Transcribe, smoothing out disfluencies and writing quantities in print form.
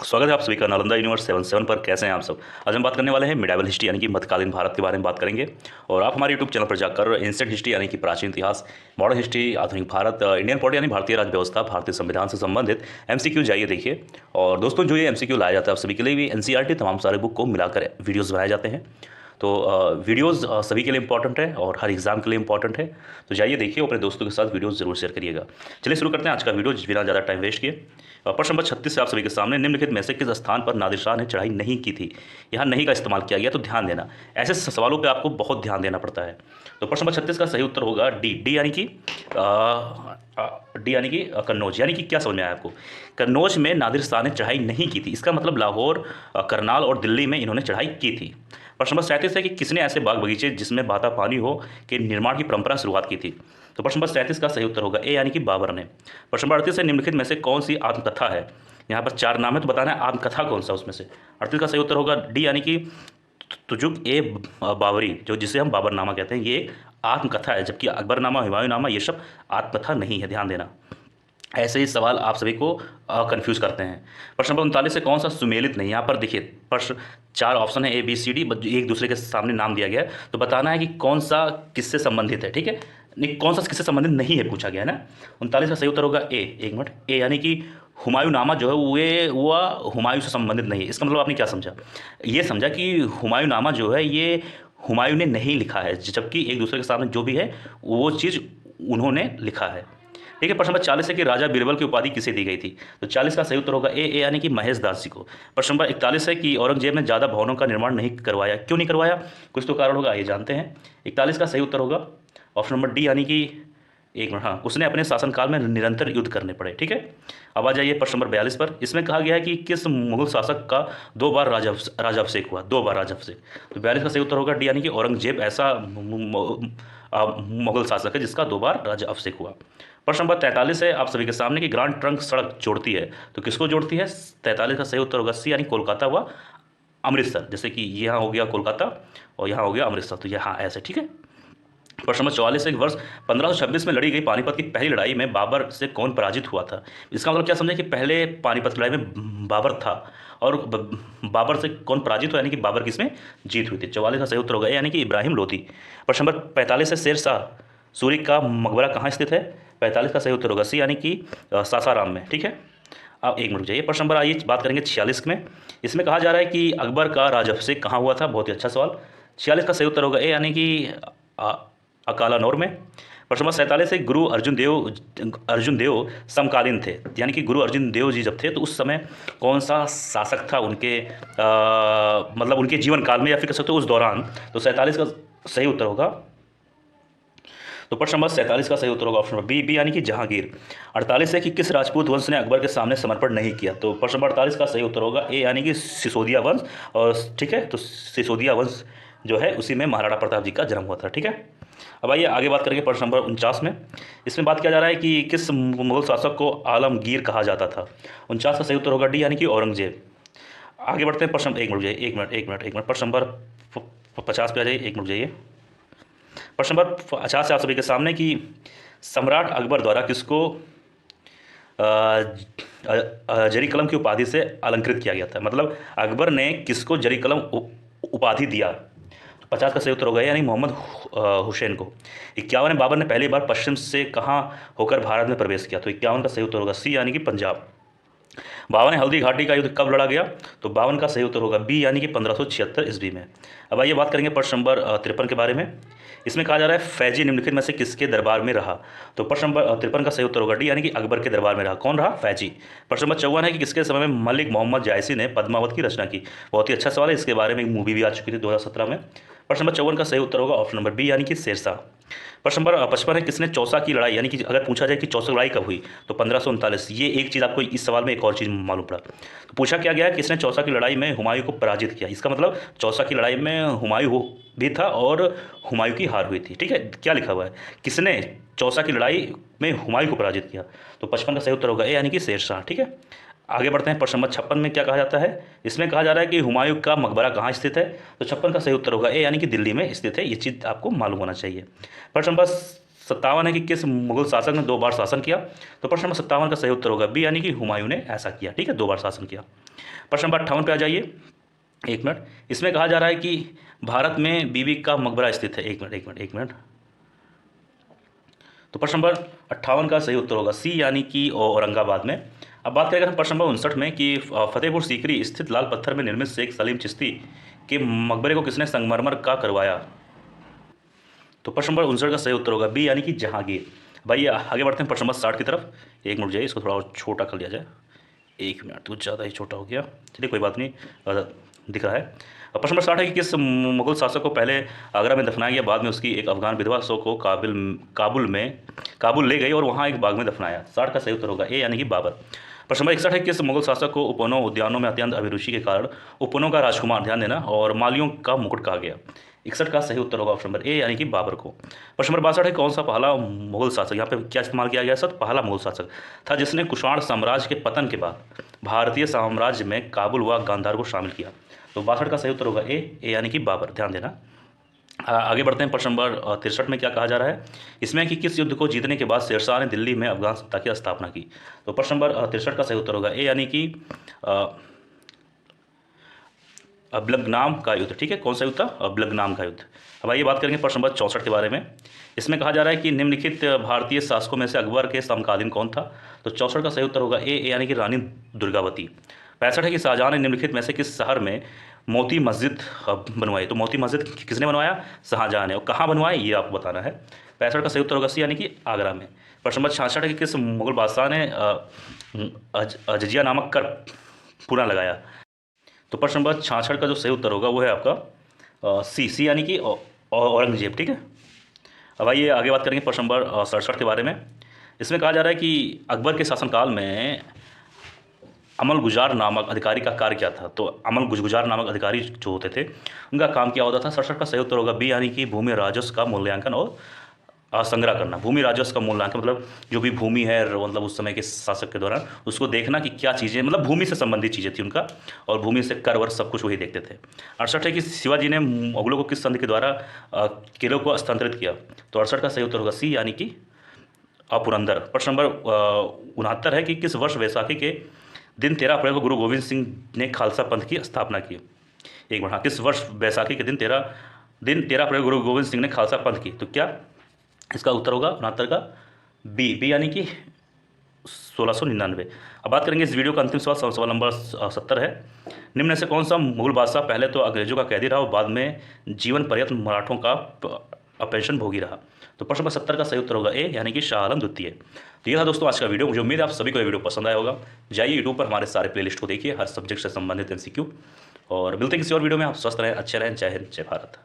स्वागत है आप सभी का नालंदा यूनिवर्स 77 पर। कैसे हैं आप सब। आज हम बात करने वाले हैं मिडाइवल हिस्ट्री यानी कि मध्यकालीन भारत के बारे में बात करेंगे। और आप हमारे यूट्यूब चैनल पर जाकर एंशिएंट हिस्ट्री यानी कि प्राचीन इतिहास, मॉडर्न हिस्ट्री, आधुनिक भारत, इंडियन पॉलिटी यानी भारतीय राज्य व्यवस्था, भारतीय संविधान से संबंधित एमसीक्यू जाइए देखिए। और दोस्तों जो ये एमसीक्यू लाया जाता है आप सभी के लिए भी एनसीईआरटी तमाम सारे बुक को मिलाकर वीडियोज़ बनाए जाते हैं। तो वीडियोज़ सभी के लिए इंपॉर्टेंट है और हर एग्जाम के लिए इंपॉर्टेंट है। तो जाइए देखिए, अपने दोस्तों के साथ वीडियोज़ जरूर शेयर करिएगा। चलिए शुरू करते हैं आज का वीडियो बिना ज़्यादा टाइम वेस्ट किए। प्रश्न नंबर 36 से आप सभी के सामने, निम्नलिखित में से किस स्थान पर नादिर शाह ने चढ़ाई नहीं की थी। यहाँ नहीं का इस्तेमाल किया गया, तो ध्यान देना। ऐसे सवालों पे आपको बहुत ध्यान देना पड़ता है। तो प्रश्न नंबर 36 का सही उत्तर होगा डी यानी कि कन्नौज। यानी कि क्या समझ में आया आपको। कन्नौज में नादिर शाह ने चढ़ाई नहीं की थी, इसका मतलब लाहौर, करनाल और दिल्ली में इन्होंने चढ़ाई की थी। प्रश्न नंबर 37 है कि किसने ऐसे बाग बगीचे जिसमें बहता पानी हो के निर्माण की परंपरा शुरुआत की थी। तो प्रश्न नंबर 37 का सही उत्तर होगा ए यानी कि बाबर ने। प्रश्न नंबर 38 है निम्नलिखित में से कौन सी आत्मकथा है। यहाँ पर 4 नाम है, तो बताना है आत्मकथा कौन सा उसमें से। 38 का सही उत्तर होगा डी यानी कि तुजुक ए बाबरी, जो जिसे हम बाबरनामा कहते हैं, ये आत्मकथा है। जबकि अकबरनामा, हुमायूंनामा ये सब आत्मकथा नहीं है, ध्यान देना। ऐसे ही सवाल आप सभी को कंफ्यूज करते हैं। प्रश्न नंबर 39 से कौन सा सुमेलित नहीं। यहाँ पर देखिए प्रश्न 4 ऑप्शन है ए बी सी डी, एक दूसरे के सामने नाम दिया गया है, तो बताना है कि कौन सा किससे संबंधित है। ठीक है, नहीं कौन सा किससे संबंधित नहीं है पूछा गया है ना। 39 का सही उत्तर होगा ए, एक मिनट, ए यानी कि हुमायूंनामा जो है वो हुमायूं से संबंधित नहीं है। इसका मतलब आपने क्या समझा, ये समझा कि हुमायूंनामा जो है ये हुमायूं ने नहीं लिखा है, जबकि एक दूसरे के सामने जो भी है वो चीज़ उन्होंने लिखा है। ठीक है, प्रश्न नंबर 40 है कि राजा बीरबल की उपाधि किसे दी गई थी। तो 40 का सही उत्तर होगा ए यानी कि महेश दास जी को। प्रश्न नंबर 41 है कि औरंगजेब ने ज़्यादा भवनों का निर्माण नहीं करवाया, क्यों नहीं करवाया, कुछ तो कारण होगा, ये जानते हैं। 41 का सही उत्तर होगा ऑप्शन नंबर डी यानी कि एक मिनट, हाँ, उसने अपने शासनकाल में निरंतर युद्ध करने पड़े। ठीक है, अब आ जाइए प्रश्न नंबर 42 पर। इसमें कहा गया है कि किस मुगल शासक का 2 बार राजाभिषेक हुआ, 2 बार राजाभिषेक। तो 42 का सही उत्तर होगा डी यानी कि औरंगजेब ऐसा मुगल शासक है जिसका 2 बार राजाभिषेक हुआ। प्रश्न नंबर 43 है आप सभी के सामने कि ग्रांड ट्रंक सड़क जोड़ती है, तो किसको जोड़ती है। 43 का सही उत्तर होगा सी यानी कोलकाता हुआ अमृतसर। जैसे कि यहाँ हो गया कोलकाता और यहाँ हो गया अमृतसर, तो यहाँ ऐसे। ठीक है, प्रश्न नंबर 44 है कि वर्ष 1526 में लड़ी गई पानीपत की पहली लड़ाई में बाबर से कौन पराजित हुआ था। इसका मतलब क्या समझे कि पहले पानीपत की लड़ाई में बाबर था और बाबर से कौन पराजित हुआ, यानी कि बाबर की इसमें जीत हुई थी। 44 का सही उत्तर होगा यानी कि इब्राहिम लोदी। प्रश्न नंबर 45 है शेर शाह सूरी का मकबरा कहाँ स्थित है। 45 का सही उत्तर होगा सी यानी कि सासाराम में। ठीक है, अब एक मिनट जाइए। प्रश्न नंबर आइए बात करेंगे 46 में। इसमें कहा जा रहा है कि अकबर का राजाभिषेक कहाँ हुआ था। बहुत ही अच्छा सवाल। 46 का सही उत्तर होगा ए यानी कि अकालानौर में। प्रश्न नंबर 47 है गुरु अर्जुन देव समकालीन थे, यानी कि गुरु अर्जुन देव जी जब थे तो उस समय कौन सा शासक था उनके मतलब उनके जीवन काल में, या फिर कह सकते हो उस दौरान। तो 47 का सही उत्तर होगा, तो प्रश्न नंबर 47 का सही उत्तर होगा ऑप्शन नंबर बी यानी कि जहांगीर। 48 है कि किस राजपूत वंश ने अकबर के सामने समर्पण नहीं किया। तो प्रश्न नंबर 48 का सही उत्तर होगा ए यानी कि सिसोदिया वंश। और ठीक है, तो सिसोदिया वंश जो है उसी में महाराणा प्रताप जी का जन्म हुआ था। ठीक है, अब आइए आगे बात करेंगे प्रश्न नंबर 49 में। इसमें बात किया जा रहा है कि किस मुगल शासक को आलमगीर कहा जाता था। 49 का सही उत्तर होगा डी यानी कि औरंगजेब। आगे बढ़ते हैं प्रश्न, एक मिनट, प्रश्न नंबर 50 पे आ जाइए, एक मिनट जाइए। प्रश्न नंबर 50 से आप सभी के सामने कि सम्राट अकबर द्वारा किसको जरी कलम की उपाधि से अलंकृत किया गया था। मतलब अकबर ने किसको जरी कलम उपाधि दिया। 50 का सही उत्तर होगा यानी मोहम्मद हुसैन को। 51 में बाबर ने पहली बार पश्चिम से कहाँ होकर भारत में प्रवेश किया। तो 51 का सही उत्तर होगा सी यानी कि पंजाब। 52 में हल्दी घाटी का युद्ध कब लड़ा गया। तो 52 का सही उत्तर होगा बी यानी कि 1576 ईस्वी में। अब आइए बात करेंगे प्रश्न नंबर 53 के बारे में। इसमें कहा जा रहा है फैजी निम्नलिखित में से किसके दरबार में रहा। तो प्रश्न नंबर 53 का सही उत्तर होगा डी यानी कि अकबर के दरबार में रहा। कौन रहा, फैजी। प्रश्न नंबर 54 है कि किसके समय में मलिक मोहम्मद जायसी ने पद्मावत की रचना की। बहुत ही अच्छा सवाल है, इसके बारे में एक मूवी भी आ चुकी थी 2017 में। प्रश्न नंबर 54 का सही उत्तर होगा ऑप्शन नंबर बी यानी कि शेरशाह। प्रश्न नंबर 55 है किसने चौसा की लड़ाई, यानी कि अगर पूछा जाए कि चौसा की लड़ाई कब हुई तो 1539। ये एक चीज़ आपको इस सवाल में एक और चीज़ मालूम पड़ा। तो पूछा क्या गया है किसने चौसा की लड़ाई में हुमायूं को पराजित किया। इसका मतलब चौसा की लड़ाई में हुमायूं भी था और हुमायूं की हार हुई थी। ठीक है, क्या लिखा हुआ है, किसने चौसा की लड़ाई में हुमायूं को पराजित किया। तो 55 का सही उत्तर होगा ए यानी कि शेरशाह। ठीक है, आगे बढ़ते हैं। प्रश्न नंबर 56 में क्या कहा जाता है। इसमें कहा जा रहा है कि हुमायूं का मकबरा कहाँ स्थित है। तो 56 का सही उत्तर होगा ए यानी कि दिल्ली में स्थित है। ये चीज़ आपको मालूम होना चाहिए। प्रश्न नंबर 57 है कि किस मुगल शासक ने 2 बार शासन किया। तो प्रश्न नंबर 57 का सही उत्तर होगा बी, यानी कि हुमायूं ने ऐसा किया। ठीक है, 2 बार शासन किया। प्रश्न नंबर 58 पे आ जाइए। एक मिनट, इसमें कहा जा रहा है कि भारत में बीबी का मकबरा स्थित है। एक मिनट। तो प्रश्न नंबर 58 का सही उत्तर होगा सी, यानी कि औरंगाबाद में। अब बात करेंगे हम प्रश्न नंबर 59 में कि फतेहपुर सीकरी स्थित लाल पत्थर में निर्मित शेख सलीम चिश्ती के मकबरे को किसने संगमरमर का करवाया। तो प्रश्न नंबर 59 का सही उत्तर होगा बी, यानी कि जहांगीर। भाई आगे बढ़ते हैं प्रश्न नंबर 60 की तरफ। एक मिनट जाइए, इसको थोड़ा और छोटा कर लिया जाए। एक मिनट, तो ज़्यादा ही छोटा हो गया, चलिए कोई बात नहीं, दिख रहा है। प्रश्न नंबर 60 है कि किस मुगल शासक को पहले आगरा में दफनाया गया, बाद में उसकी एक अफगान विधवा सो को काबुल ले गई और वहाँ एक बाग में दफनाया। 60 का सही उत्तर होगा ए, यानी कि बाबर। प्रश्न नंबर 61 है किस मुगल शासक को उपवनों उद्यानों में अत्यंत अभिरुचि के कारण उपवनों का राजकुमार, ध्यान देना, और मालियों का मुकुट कहा गया। 61 का सही उत्तर होगा ऑप्शन नंबर ए, यानी कि बाबर को। प्रश्न नंबर 62 है कौन सा पहला मुगल शासक, यहाँ पे क्या इस्तेमाल किया गया सर, पहला मुगल शासक था जिसने कुषाण साम्राज्य के पतन के बाद भारतीय साम्राज्य में काबुल व गांधार को शामिल किया। तो 62 का सही उत्तर होगा ए, यानी कि बाबर, ध्यान देना। आगे बढ़ते हैं प्रश्न नंबर 63 में क्या कहा जा रहा है, इसमें कि किस युद्ध को जीतने के बाद शेरशाह ने दिल्ली में अफगान सत्ता की स्थापना की। तो प्रश्न नंबर 63 का सही उत्तर होगा ए, यानी कि अबलगनाम का युद्ध। ठीक है, कौन सा युद्ध था, अबलगनाम का युद्ध। अब आइए बात करेंगे प्रश्न नंबर 64 के बारे में। इसमें कहा जा रहा है कि निम्नलिखित भारतीय शासकों में से अकबर के समकालीन कौन था। तो 64 का सही उत्तर होगा ए, यानी कि रानी दुर्गावती। 65 है कि शाहजहां ने निम्नलिखित में से किस शहर में मोती मस्जिद बनवाई। तो मोती मस्जिद किसने बनवाया, शाहजहां ने, और कहाँ बनवाई ये आपको बताना है। 65 का सही उत्तर होगा सी, यानी कि आगरा में। प्रश्न नंबर 66 है कि किस मुगल बादशाह ने अजजिया नामक कर पुनः लगाया। तो प्रश्न नंबर 66 का जो सही उत्तर होगा वो है आपका सी, यानी कि औरंगजेब। ठीक है, अब आइए आगे बात करेंगे प्रश्न नंबर 67 के बारे में। इसमें कहा जा रहा है कि अकबर के शासनकाल में अमल गुजार नामक अधिकारी का कार्य क्या था। तो अमल गुजार नामक अधिकारी जो होते थे उनका काम क्या होता था। 67 का सही उत्तर होगा बी, यानी कि भूमि राजस्व का मूल्यांकन और संग्रह करना। भूमि राजस्व का मूल्यांकन मतलब जो भी भूमि है, मतलब उस समय के शासक के दौरान उसको देखना कि क्या चीज़ें, मतलब भूमि से संबंधित चीज़ें थी उनका, और भूमि से कर वर सब कुछ वही देखते थे। 68 है कि शिवाजी ने मुगलों को किस संधि के द्वारा किलों को हस्तांतरित किया। तो 68 का सही उत्तर होगा सी, यानी कि पुरंदर। प्रश्न नंबर 69 है कि किस वर्ष वैसाखी के दिन 13 अप्रैल को गुरु गोविंद सिंह ने खालसा पंथ की स्थापना की। एक बार, हाँ, किस वर्ष वैसाखी के दिन 13 अप्रैल गुरु गोविंद सिंह ने खालसा पंथ की। तो क्या इसका उत्तर होगा 69 का बी, यानी कि 1699। अब बात करेंगे इस वीडियो का अंतिम सवाल नंबर 70 है। निम्न में से कौन सा मुगल बादशाह पहले तो अंग्रेजों का कैदी रहा और बाद में जीवन पर्यंत मराठों का पेंशन भोगी रहा। तो प्रश्न नंबर 70 का सही उत्तर होगा ए, यानी कि शाह आलम द्वितीय। तो ये था दोस्तों आज का वीडियो। मुझे उम्मीद है आप सभी को ये वीडियो पसंद आया होगा। जाइए यूट्यूब पर हमारे सारे प्लेलिस्ट को देखिए, हर सब्जेक्ट से संबंधित MCQ, और मिलते हैं किसी और वीडियो में। आप स्वस्थ रहें, अच्छे रहें। जय हिंद, जय भारत।